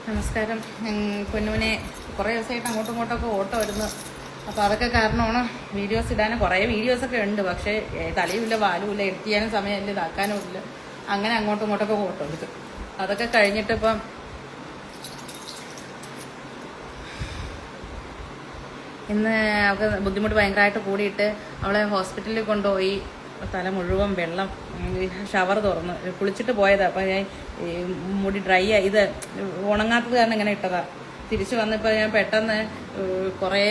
നമസ്കാരം. പൊന്നുവിനെ കുറേ ദിവസമായിട്ട് അങ്ങോട്ടും ഇങ്ങോട്ടൊക്കെ ഓട്ടം വരുന്നു. അപ്പോൾ അതൊക്കെ കാരണമാണ് വീഡിയോസ് ഇടാനും. കുറേ വീഡിയോസൊക്കെ ഉണ്ട്, പക്ഷേ തലയുമില്ല വാലുമില്ല, എഡിറ്റ് ചെയ്യാനും സമയമില്ല, ഇതാക്കാനും ഇല്ല. അങ്ങനെ അങ്ങോട്ടും ഇങ്ങോട്ടൊക്കെ ഓട്ടം എടുക്കും. അതൊക്കെ കഴിഞ്ഞിട്ടിപ്പം ഇന്ന് അവൾക്ക് ബുദ്ധിമുട്ട് ഭയങ്കരമായിട്ട് കൂടിയിട്ട് അവളെ ഹോസ്പിറ്റലിൽ കൊണ്ടുപോയി. തല മുഴുവൻ വെള്ളം, ഷവർ തുറന്ന് കുളിച്ചിട്ട് പോയതാ. അപ്പം ഞാൻ മുടി ഡ്രൈ ആയി, ഇത് ഉണങ്ങാത്തത് കാരണം ഇങ്ങനെ ഇട്ടതാ. തിരിച്ചു വന്നപ്പോൾ ഞാൻ പെട്ടെന്ന് കുറേ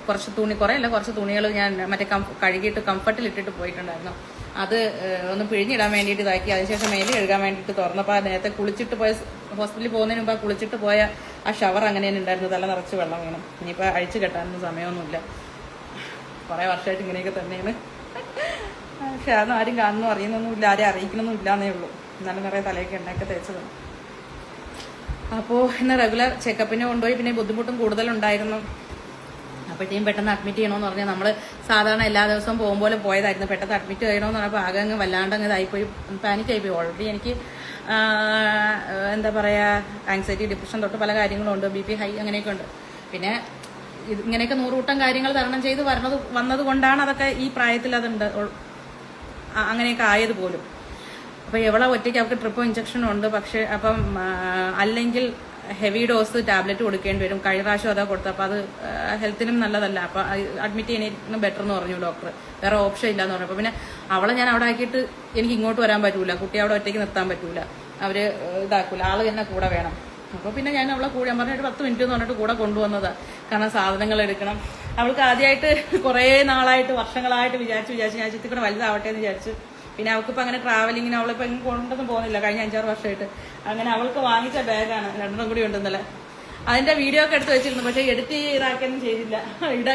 കുറച്ച് തുണികൾ ഞാൻ മറ്റേ കഴുകിയിട്ട് കംഫർട്ടിൽ ഇട്ടിട്ട് പോയിട്ടുണ്ടായിരുന്നു. അത് ഒന്ന് പിഴിഞ്ഞിടാൻ വേണ്ടിയിട്ട് ഇതാക്കി. അതിനുശേഷം മേലെ കഴുകാൻ വേണ്ടിയിട്ട് തുറന്നപ്പോൾ ആ നേരത്തെ കുളിച്ചിട്ട് പോയ, ഹോസ്പിറ്റലിൽ പോകുന്നതിന് മുമ്പ് ആ കുളിച്ചിട്ട് പോയ ആ ഷവർ അങ്ങനെ തന്നെ ഉണ്ടായിരുന്നു. തല നിറച്ച് വെള്ളം വീണം. ഇനിയിപ്പോൾ അഴിച്ചു കെട്ടാനൊന്നും സമയമൊന്നുമില്ല. കുറേ വർഷമായിട്ട് ഇങ്ങനെയൊക്കെ തന്നെയാണ്. പക്ഷെ അതൊന്നും ആരും കാണുന്നു അറിയുന്നൊന്നുമില്ല, ആരെയും അറിയിക്കണമെന്നില്ല എന്നേ ഉള്ളൂ. എന്നാലും നിറയെ തലയൊക്കെ എണ്ണയൊക്കെ തേച്ചതാണ്. അപ്പോൾ ഇന്ന് റെഗുലർ ചെക്കപ്പിന് കൊണ്ടുപോയി. പിന്നെ ബുദ്ധിമുട്ടും കൂടുതലുണ്ടായിരുന്നു. അപ്പോഴത്തേക്കും പെട്ടെന്ന് അഡ്മിറ്റ് ചെയ്യണമെന്ന് പറഞ്ഞാൽ നമ്മൾ സാധാരണ എല്ലാ ദിവസവും പോകുമ്പോൾ പോയതായിരുന്നു. പെട്ടെന്ന് അഡ്മിറ്റ് ചെയ്യണമെന്ന് പറഞ്ഞപ്പോൾ ആകെ അങ്ങ് വല്ലാണ്ട് അങ്ങ് ഇതായിപ്പോയി, പാനിക്കായിപ്പോയി. ഓൾറെഡി എനിക്ക് എന്താ പറയുക, ആങ്സൈറ്റി, ഡിപ്രഷൻ തൊട്ട് പല കാര്യങ്ങളും ഉണ്ട്, BP ഹൈ അങ്ങനെയൊക്കെ ഉണ്ട്. പിന്നെ ഇങ്ങനെയൊക്കെ 100 കൂട്ടം കാര്യങ്ങൾ തരണം ചെയ്ത് വന്നത് കൊണ്ടാണ് അതൊക്കെ ഈ പ്രായത്തിൽ അതുണ്ട്, അങ്ങനെയൊക്കെ ആയത് പോലും. അപ്പോൾ എവിടെ ഒറ്റയ്ക്ക് അവർക്ക് ട്രിപ്പോ ഇഞ്ചക്ഷനും ഉണ്ട്. പക്ഷേ അപ്പം അല്ലെങ്കിൽ ഹെവി ഡോസ് ടാബ്ലറ്റ് കൊടുക്കേണ്ടി വരും. കഴിഞ്ഞ പ്രാവശ്യം അതാ കൊടുത്തത്. അപ്പോൾ അത് ഹെൽത്തിനും നല്ലതല്ല. അപ്പോൾ അഡ്മിറ്റ് ചെയ്യുന്നതിന് ബെറ്റർ എന്ന് പറഞ്ഞു ഡോക്ടർ. വേറെ ഓപ്ഷൻ ഇല്ല എന്ന് പറഞ്ഞു. അപ്പോൾ പിന്നെ അവളെ ഞാൻ അവിടെ ആക്കിയിട്ട് എനിക്ക് ഇങ്ങോട്ട് വരാൻ പറ്റൂല, കുട്ടിയെ അവിടെ ഒറ്റയ്ക്ക് നിർത്താൻ പറ്റൂല, അവർ ഇതാക്കൂല, ആൾ തന്നെ കൂടെ വേണം. അപ്പോൾ പിന്നെ ഞാൻ അവളെ കൂടെ, ഞാൻ പറഞ്ഞിട്ട് 10 മിനിറ്റ് എന്ന് പറഞ്ഞിട്ട് കൂടെ കൊണ്ടുവന്നതാണ്. കാരണം സാധനങ്ങൾ എടുക്കണം. അവൾക്ക് ആദ്യമായിട്ട് കുറേ നാളായിട്ട് വർഷങ്ങളായിട്ട് വിചാരിച്ച് ഞാൻ ചിത്തിക്കൂടെ വലുതാവട്ടെ എന്ന് വിചാരിച്ചു. പിന്നെ അവൾക്കിപ്പോൾ അങ്ങനെ ട്രാവലിങ്ങിന് അവളിപ്പോൾ എങ്ങും കൊണ്ടൊന്നും പോകുന്നില്ല കഴിഞ്ഞ 5-6 വർഷമായിട്ട്. അങ്ങനെ അവൾക്ക് വാങ്ങിച്ച ബാഗാണ്, 2 കൂടി ഉണ്ടെന്നല്ലേ. അതിൻ്റെ വീഡിയോ ഒക്കെ എടുത്ത് വെച്ചിരുന്നു, പക്ഷേ എഡിറ്റ് ഇതാക്കിയൊന്നും ചെയ്തില്ല,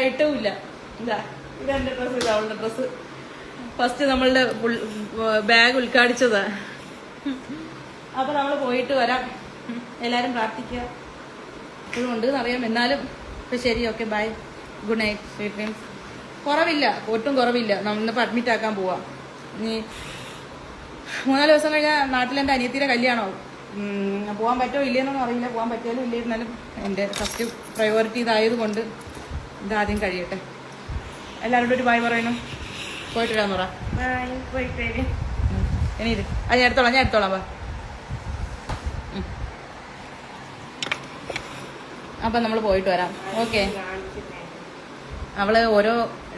ഇട്ടുമില്ല. ഇതെൻ്റെ ഡ്രസ്സ്, ഇത് അവളുടെ ഡ്രസ്സ്. ഫസ്റ്റ് നമ്മളുടെ ബാഗ് ഉദ്ഘാടിച്ചതാ. അപ്പോൾ നമ്മൾ പോയിട്ട് വരാം. എല്ലാവരും പ്രാർത്ഥിക്കുക. ഇപ്പോഴും ഉണ്ട് എന്നറിയാം, എന്നാലും ഇപ്പം ശരി. Okay, bye, good night, sweet dreams. കുറവില്ല, ഒട്ടും കുറവില്ല. നമ്മളിപ്പോൾ അഡ്മിറ്റ് ആക്കാൻ പോവാം. ഇനി 3-4 ദിവസം കഴിഞ്ഞാൽ നാട്ടിൽ എൻ്റെ അനിയത്തിയുടെ കല്യാണമാവും. പോകാൻ പറ്റുമോ ഇല്ലയെന്നൊന്നും അറിയില്ല. പോകാൻ പറ്റിയാലും ഇല്ലായിരുന്നാലും എൻ്റെ ഫസ്റ്റ് പ്രയോറിറ്റി ഇതായതുകൊണ്ട് ഇതാദ്യം കഴിയട്ടെ. എല്ലാവരോടും ഒരു ബൈ പറയണം. പോയിട്ട് വരാമെന്ന് പറ. ഇനി അത് ഞാൻ എടുത്തോളാം വാ. അപ്പം നമ്മൾ പോയിട്ട് വരാം. ഓക്കെ. അവള് ഓരോ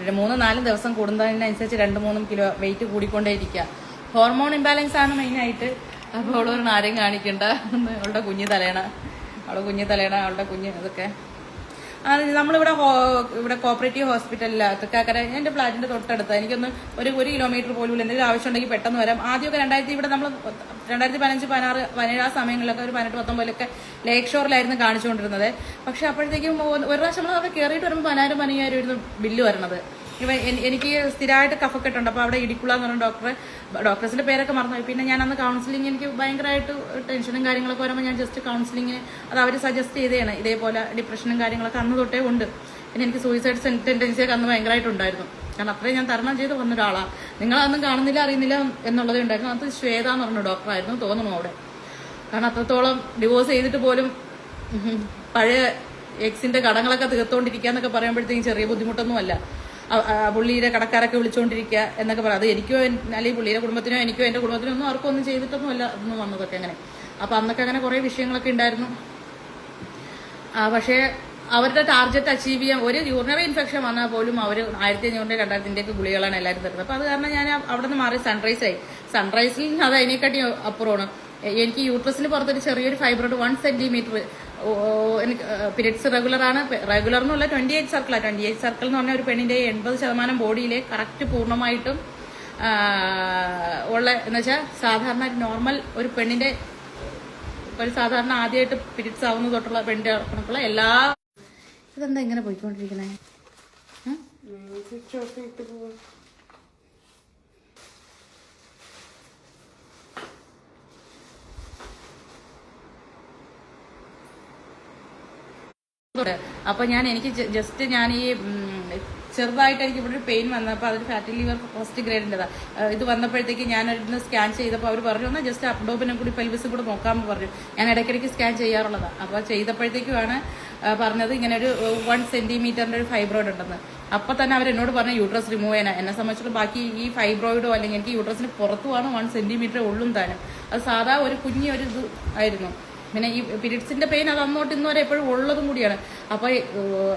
3-4 ദിവസം കൂടുന്നതിനനുസരിച്ച് 2-3 കിലോ വെയിറ്റ് കൂടിക്കൊണ്ടേയിരിക്കുക. ഹോർമോൺ ഇംബാലൻസ് ആണ് മെയിനായിട്ട്. അപ്പോൾ അവളൊരു ആരെയും കാണിക്കണ്ട. അവളുടെ കുഞ്ഞു തലേണ, അവളുടെ കുഞ്ഞ് ഇതൊക്കെ. നമ്മളിവിടെ കോപ്പറേറ്റീവ് ഹോസ്പിറ്റലില്ല, തൃക്കാക്കര, എൻ്റെ ഫ്ലാറ്റിൻ്റെ തൊട്ടടുത്ത്. എനിക്കൊന്ന് ഒരു കിലോമീറ്റർ പോലും എന്തെങ്കിലും ആവശ്യം ഉണ്ടെങ്കിൽ പെട്ടെന്ന് വരാം. ആദ്യമൊക്കെ നമ്മൾ 2015, 16, 17 ആ സമയങ്ങളിലൊക്കെ ഒരു 18-19 ലേക്ക് ഷോറിലായിരുന്നു കാണിച്ചുകൊണ്ടിരുന്നത്. പക്ഷെ അപ്പോഴത്തേക്കും ഒരു പ്രാവശ്യം നമ്മൾ അവിടെ കയറിയിട്ട് വരുമ്പോൾ 10,000-15,000 ബില്ല് വരണത്. എനിക്ക് സ്ഥിരമായിട്ട് കഫക്കെട്ടുണ്ട്. അപ്പോൾ അവിടെ ഇടിക്കുള്ള എന്ന് പറഞ്ഞ ഡോക്ടേഴ്സിന്റെ പേരൊക്കെ മറന്നുപോയി. പിന്നെ ഞാൻ അന്ന് കൗൺസിലിംഗ്, എനിക്ക് ഭയങ്കരമായിട്ട് ടെൻഷനും കാര്യങ്ങളൊക്കെ വരുമ്പോൾ ഞാൻ ജസ്റ്റ് കൗൺസിലിങ്ങിന് അത് അവർ സജസ്റ്റ് ചെയ്തതാണ്. ഇതേപോലെ ഡിപ്രഷനും കാര്യങ്ങളൊക്കെ അന്ന് തൊട്ടേ ഉണ്ട്. പിന്നെ എനിക്ക് സൂയിസൈഡ് ടെൻഡൻസിയൊക്കെ അന്ന് ഭയങ്കരമായിട്ടുണ്ടായിരുന്നു. കാരണം അത്രയും ഞാൻ തരണം ചെയ്ത് വന്ന ഒരാളാണ്. നിങ്ങളതൊന്നും കാണുന്നില്ല, അറിയുന്നില്ല എന്നുള്ളതേ ഉണ്ടായിരുന്നു. അത് ശ്വേത എന്ന് പറഞ്ഞ ഡോക്ടറായിരുന്നു തോന്നുന്നു അവിടെ. കാരണം അത്രത്തോളം ഡിവോഴ്സ് ചെയ്തിട്ട് പോലും പഴയ എക്സിന്റെ കടങ്ങളൊക്കെ തീർത്തുകൊണ്ടിരിക്കുക പറയുമ്പോഴത്തേക്കും ചെറിയ ബുദ്ധിമുട്ടൊന്നും അല്ല. പുള്ളിയുടെ കടക്കാരൊക്കെ വിളിച്ചുകൊണ്ടിരിക്കുക എന്നൊക്കെ പറയാം. അത് എനിക്കോ അല്ലെങ്കിൽ പുള്ളിയുടെ കുടുംബത്തിനോ എനിക്കോ എൻ്റെ കുടുംബത്തിനോ ഒന്നും ആർക്കും ഒന്നും ചെയ്തിട്ടൊന്നും അല്ല അതൊന്നും വന്നതൊക്കെ അങ്ങനെ. അപ്പം അന്നൊക്കെ അങ്ങനെ കുറേ വിഷയങ്ങളൊക്കെ ഉണ്ടായിരുന്നു. പക്ഷേ അവരുടെ ടാർഗറ്റ് അച്ചീവ് ചെയ്യാൻ, ഒരു യൂറിനറി ഇൻഫെക്ഷൻ വന്നാൽ പോലും അവർ 1,500-2,000 ഗുളികളാണ് എല്ലാവരും തരുന്നത്. അപ്പോൾ അത് കാരണം ഞാൻ അവിടെ നിന്ന് മാറി സൺറൈസിൽ അത് അതിനെക്കാട്ടി അപ്പുറമാണ്. എനിക്ക് യൂട്രസിന് പുറത്തൊരു ചെറിയൊരു ഫൈബ്രോയിഡ് 1 സെന്റിമീറ്റർ. എനിക്ക് പീരിയഡ്സ് റെഗുലർ എന്നുള്ള 28 സർക്കിളാണ്. 28 സർക്കിൾ എന്ന് പറഞ്ഞാൽ ഒരു പെണ്ണിന്റെ 80% ബോഡിയിലെ കറക്റ്റ് പൂർണ്ണമായിട്ടും ഉള്ള എന്ന് വെച്ചാൽ സാധാരണ നോർമൽ ഒരു പെണ്ണിന്റെ സാധാരണ ആദ്യമായിട്ട് പീരിയഡ്സ് ആവുന്ന തൊട്ടുള്ള പെണ്ണിന്റെ കണക്കുള്ള എല്ലാ. ഇതെന്താ ഇങ്ങനെ പോയിക്കൊണ്ടിരിക്കണേ? അപ്പൊ എനിക്ക് ജസ്റ്റ് ഞാൻ ഈ ചെറുതായിട്ട് എനിക്ക് ഇവിടെ ഒരു പെയിൻ വന്നപ്പോൾ അതൊരു ഫാറ്റി ലിവർ ഫസ്റ്റ് ഗ്രേഡിൻ്റെതാണ്. ഇത് വന്നപ്പോഴത്തേക്ക് ഞാൻ ഇരുന്ന് സ്കാൻ ചെയ്തപ്പോൾ അവർ പറഞ്ഞു എന്നാൽ ജസ്റ്റ് അബ്ഡോമിനും കൂടി പെൽവിസും കൂടി നോക്കാമെന്ന് പറഞ്ഞു. ഞാൻ ഇടയ്ക്കിടയ്ക്ക് സ്കാൻ ചെയ്യാറുള്ളതാണ്. അപ്പോൾ ചെയ്തപ്പോഴത്തേക്കുമാണ് പറഞ്ഞത് ഇങ്ങനെ ഒരു 1 സെന്റിമീറ്ററിന്റെ ഒരു ഫൈബ്രോയിഡ് ഉണ്ടെന്ന്. അപ്പൊ തന്നെ അവർ എന്നോട് പറഞ്ഞ യൂട്രസ് റിമൂവ് ചെയ്യാൻ. എന്നെ സംബന്ധിച്ചിടത്തോളം ബാക്കി ഈ ഫൈബ്രോയിഡോ അല്ലെങ്കിൽ എനിക്ക് യൂട്രസിന് പുറത്തുമാണ് 1 സെന്റിമീറ്റർ ഉള്ളും താനും. അത് സാധാ ഒരു കുഞ്ഞൊരു ഇത് ആയിരുന്നു. പിന്നെ ഈ പീരീഡ്സിന്റെ പെയിൻ അത് അങ്ങോട്ട് ഇന്ന് വരെ എപ്പോഴും ഉള്ളതും കൂടിയാണ്. അപ്പോൾ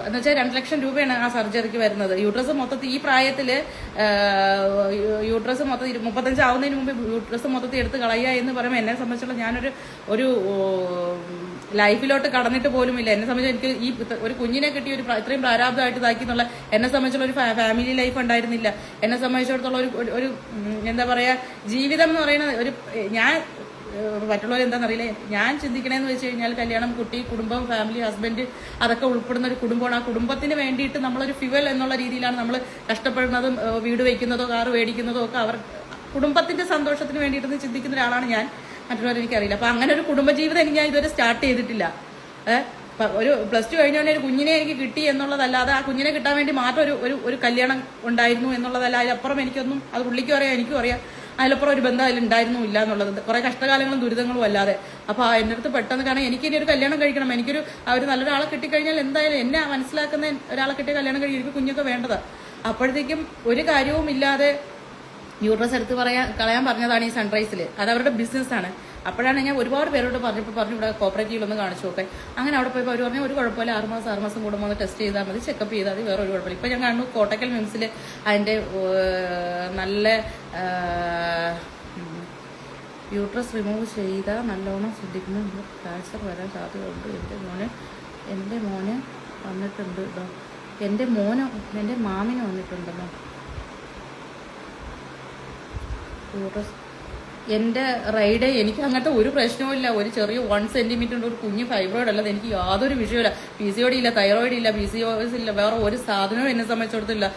എന്ന് വെച്ചാൽ 2 ലക്ഷം രൂപയാണ് ആ സർജറിക്ക് വരുന്നത്. യൂട്രസ് മൊത്തത്തിൽ ഈ പ്രായത്തിൽ യൂട്രസ് മൊത്തത്തിൽ 35 ആവുന്നതിന് മുമ്പ് യൂട്രസ് മൊത്തത്തിൽ എടുത്ത് കളയുക എന്ന് പറയുമ്പോൾ എന്നെ സംബന്ധിച്ചുള്ള ഞാനൊരു ലൈഫിലോട്ട് കടന്നിട്ട് പോലുമില്ല. എന്നെ സംബന്ധിച്ച് എനിക്ക് ഈ ഒരു കുഞ്ഞിനെ കിട്ടി ഇത്രയും പ്രാരാബ്ധമായിട്ട് ഇതാക്കി എന്നുള്ള എന്നെ സംബന്ധിച്ചുള്ള ഒരു ഫാമിലി ലൈഫ് ഉണ്ടായിരുന്നില്ല. എന്നെ സംബന്ധിച്ചിടത്തോളം ഒരു എന്താ പറയാ ജീവിതം എന്ന് പറയുന്നത് ഒരു ഞാൻ മറ്റുള്ളവർ എന്താണെന്നറിയില്ല. ഞാൻ ചിന്തിക്കണേന്ന് വെച്ച് കഴിഞ്ഞാൽ കല്യാണം, കുട്ടി, കുടുംബം, ഫാമിലി, ഹസ്ബൻഡ് അതൊക്കെ ഉൾപ്പെടുന്ന ഒരു കുടുംബമാണ്. ആ കുടുംബത്തിന് വേണ്ടിയിട്ട് നമ്മളൊരു ഫ്യുവൽ എന്നുള്ള രീതിയിലാണ് നമ്മൾ കഷ്ടപ്പെടുന്നതും വീട് വയ്ക്കുന്നതോ കാറ് മേടിക്കുന്നതോ ഒക്കെ അവർ കുടുംബത്തിന്റെ സന്തോഷത്തിന് വേണ്ടിയിട്ട് ചിന്തിക്കുന്ന ഒരാളാണ് ഞാൻ. മറ്റുള്ളവർ എനിക്കറിയില്ല. അപ്പൊ അങ്ങനെ ഒരു കുടുംബജീവിതം ഞാൻ ഇതുവരെ സ്റ്റാർട്ട് ചെയ്തിട്ടില്ല. ഒരു +2 കഴിഞ്ഞോണ്ട് ഒരു കുഞ്ഞിനെ എനിക്ക് കിട്ടി എന്നുള്ളതല്ലാതെ ആ കുഞ്ഞിനെ കിട്ടാൻ വേണ്ടി മാത്രം ഒരു കല്യാണം ഉണ്ടായിരുന്നു എന്നുള്ളതല്ല. അതിലപ്പുറം എനിക്കൊന്നും, അത് പുള്ളിക്കും അറിയാം എനിക്കും അറിയാം, അതിലപ്പുറം ഒരു ബന്ധം അതിലുണ്ടായിരുന്നു ഇല്ല എന്നുള്ളത്. കുറെ കഷ്ടകാലങ്ങളും ദുരിതങ്ങളും അല്ലാതെ. അപ്പൊ എൻ്റെ അടുത്ത് പെട്ടെന്ന് കാരണം എനിക്കിനി ഒരു കല്യാണം കഴിക്കണം, എനിക്കൊരു നല്ലൊരാളെ കിട്ടിക്കഴിഞ്ഞാൽ എന്തായാലും എന്നെ മനസ്സിലാക്കുന്ന ഒരാളെ കിട്ടിയ കല്യാണം കഴിയും, എനിക്ക് കുഞ്ഞൊക്കെ വേണ്ടതാ. അപ്പോഴത്തേക്കും ഒരു കാര്യവും ഇല്ലാതെ യൂട്രസ് എടുത്ത് കളയാൻ പറഞ്ഞതാണ് ഈ സൺറൈസിൽ. അത് അവരുടെ ബിസിനസ്സാണ്. അപ്പോഴാണ് ഞാൻ ഒരുപാട് പേരോട് പറഞ്ഞു ഇവിടെ കോപ്പറേറ്റീവിലൊന്ന് കാണിച്ചു നോക്കെ. അങ്ങനെ അവിടെ പോയപ്പോൾ അവർ പറഞ്ഞു ഒരു കുഴപ്പമില്ല, 6 മാസം കൂടുമ്പോൾ ഒന്ന് ടെസ്റ്റ് ചെയ്താൽ മതി, ചെക്കപ്പ് ചെയ്താൽ മതി, വേറെ ഒരു കുഴപ്പമില്ല. ഇപ്പം ഞാൻ കാണുന്നു കോട്ടക്കൽ മിംസിൽ അതിൻ്റെ നല്ല യൂട്രസ് റിമൂവ് ചെയ്താൽ നല്ലോണം ശ്രദ്ധിക്കുന്നു, ക്യാൻസർ വരാൻ സാധ്യതയുണ്ട്. എൻ്റെ മോന് വന്നിട്ടുണ്ട് കേട്ടോ, എൻ്റെ മാമിന് വന്നിട്ടുണ്ടല്ലോ യൂട്രസ്. എൻ്റെ റൈഡ് എനിക്ക് അങ്ങനത്തെ ഒരു പ്രശ്നവും ഇല്ല. ഒരു ചെറിയ 1 സെന്റിമീറ്റർ ഉണ്ട്, ഒരു കുഞ്ഞ് ഫൈബ്രോയിഡ് അല്ലാതെ എനിക്ക് യാതൊരു വിഷയമില്ല. PCOD ഇല്ല, തൈറോയിഡ് ഇല്ല, PCOS ഇല്ല, വേറെ ഒരു സാധനവും എന്നെ സംബന്ധിച്ചിടത്തില്ല.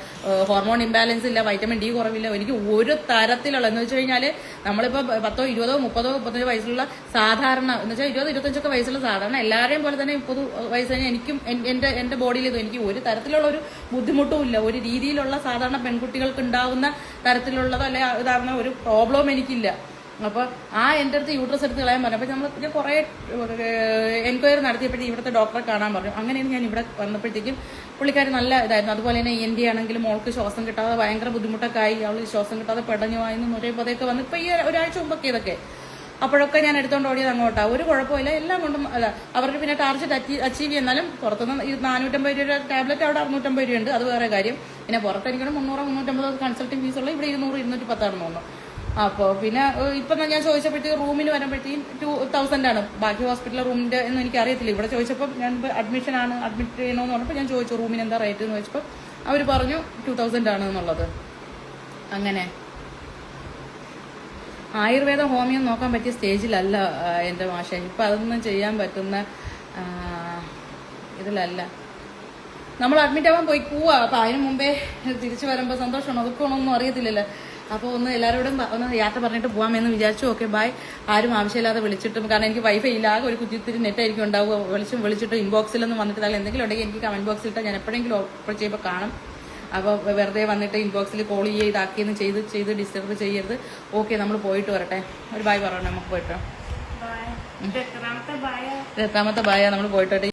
ഹോർമോൺ ഇംബാലൻസ് ഇല്ല, വൈറ്റമിൻ D കുറവില്ല. എനിക്ക് ഒരു തരത്തിലുള്ള എന്ന് വെച്ച് കഴിഞ്ഞാൽ നമ്മളിപ്പോൾ 10, 20, 30, 35 വയസ്സുള്ള സാധാരണ എന്ന് വെച്ചാൽ 20, 25 വയസ്സുള്ള സാധാരണ എല്ലാവരെയും പോലെ തന്നെ 30 വയസ്സ് കഴിഞ്ഞാൽ എനിക്കും എൻ്റെ ബോഡിയിൽ ഇത് എനിക്ക് ഒരു തരത്തിലുള്ള ഒരു ബുദ്ധിമുട്ടും ഇല്ല. ഒരു രീതിയിലുള്ള സാധാരണ പെൺകുട്ടികൾക്ക് ഉണ്ടാവുന്ന തരത്തിലുള്ളതോ അല്ലെ ഇതാവുന്ന ഒരു പ്രോബ്ലവും എനിക്കില്ല. അപ്പോൾ എൻ്റെ അടുത്ത് യൂട്രസ് എടുത്ത് കളയാൻ പറഞ്ഞു. അപ്പോൾ നമ്മൾ കുറേ എൻക്വയറി നടത്തിയപ്പോഴത്തേക്കും ഇവിടുത്തെ ഡോക്ടറെ കാണാൻ പറഞ്ഞു. അങ്ങനെയാണ് ഞാൻ ഇവിടെ വന്നപ്പോഴത്തേക്കും പുള്ളിക്കാർ നല്ല ഇതായിരുന്നു. അതുപോലെ തന്നെ ENT ആണെങ്കിലും മോൾക്ക് ശ്വാസം കിട്ടാതെ ഭയങ്കര ബുദ്ധിമുട്ടൊക്കെ ആയി, അവൾ ശ്വാസം കിട്ടാതെ പെടഞ്ഞു ആയെന്ന് പറയുമ്പോഴത്തേക്ക് വന്ന് ഇപ്പോൾ ഈ ഒരാഴ്ച മുമ്പൊക്കെ ഇതൊക്കെ. അപ്പോഴൊക്കെ ഞാൻ എടുത്തോണ്ട് ഓടിയത് അങ്ങോട്ടാണ്. ഒരു കുഴപ്പമില്ല, എല്ലാം കൊണ്ടും അല്ല. അവർക്ക് പിന്നെ ടാർഗറ്റ് അച്ചീവ് ചെയ്യുന്നാലും പുറത്തുനിന്ന് 450 രൂപ ടാബ്ലറ്റ് അവിടെ 650 രൂപയുണ്ട്, അത് വേറെ കാര്യം. പിന്നെ പുറത്തെനിക്കണം 300, 350 കൺസൾട്ടിങ് ഫീസുള്ള, ഇവിടെ 200, 210 ആണെന്ന് തോന്നുന്നു. അപ്പോൾ പിന്നെ ഇപ്പം ഞാൻ ചോദിച്ചപ്പോഴത്തേക്ക് റൂമിന് വരുമ്പോഴത്തേക്കും 2000 ആണ്. ബാക്കി ഹോസ്പിറ്റലിലെ റൂമിൻ്റെ ഒന്നും എനിക്ക് അറിയത്തില്ല. ഇവിടെ ചോദിച്ചപ്പോൾ ഞാൻ അഡ്മിറ്റ് ചെയ്യണമെന്ന് പറഞ്ഞപ്പോൾ ഞാൻ ചോദിച്ചു റൂമിന് എന്താ റേറ്റ് എന്ന് ചോദിച്ചപ്പോൾ അവർ പറഞ്ഞു 2000 ആണ് എന്നുള്ളത്. അങ്ങനെ ആയുർവേദ ഹോമിയോ നോക്കാൻ പറ്റിയ സ്റ്റേജിലല്ല എൻ്റെ മാഷ. ഇപ്പം അതൊന്നും ചെയ്യാൻ പറ്റുന്ന ഇതിലല്ല. നമ്മൾ അഡ്മിറ്റ് ആവാൻ പോവാ. അപ്പം അതിന് മുമ്പേ തിരിച്ചു വരുമ്പോൾ സന്തോഷമാണോ ഒതുക്കണമെന്നൊന്നും അറിയത്തില്ലല്ലോ. അപ്പോൾ ഒന്ന് എല്ലാവരോടും ഒന്ന് യാത്ര പറഞ്ഞിട്ട് പോകാമെന്ന് വിചാരിച്ചു. Okay bye. ആരും ആവശ്യമില്ലാതെ വിളിച്ചിട്ടും, കാരണം എനിക്ക് വൈഫൈ ഇല്ല, ആകെ ഒരു കുത്തിത്തിരി നെറ്റായിരിക്കും ഉണ്ടാവുക. വിളിച്ചിട്ട് ഇൻബോക്സിലൊന്നും വന്നിട്ട് എന്തെങ്കിലും ഉണ്ടെങ്കിൽ എനിക്ക് കമന്റ് ബോക്സിൽ ഇട്ടാൽ ഞാൻ എപ്പോഴെങ്കിലും ഓപ്പൺ ചെയ്യുമ്പോൾ കാണും. അപ്പോൾ വെറുതെ വന്നിട്ട് ഇൻബോക്സിൽ കോൾ ഇതാക്കിയെന്ന് ചെയ്ത് ഡിസ്റ്റർബ് ചെയ്യരുത്. ഓക്കെ, നമ്മൾ പോയിട്ട് വരട്ടെ. ഒരു ബൈ പറഞ്ഞു, നമുക്ക് പോയിട്ട് 8ാമത്തെ ബായ നമ്മൾ പോയിട്ട്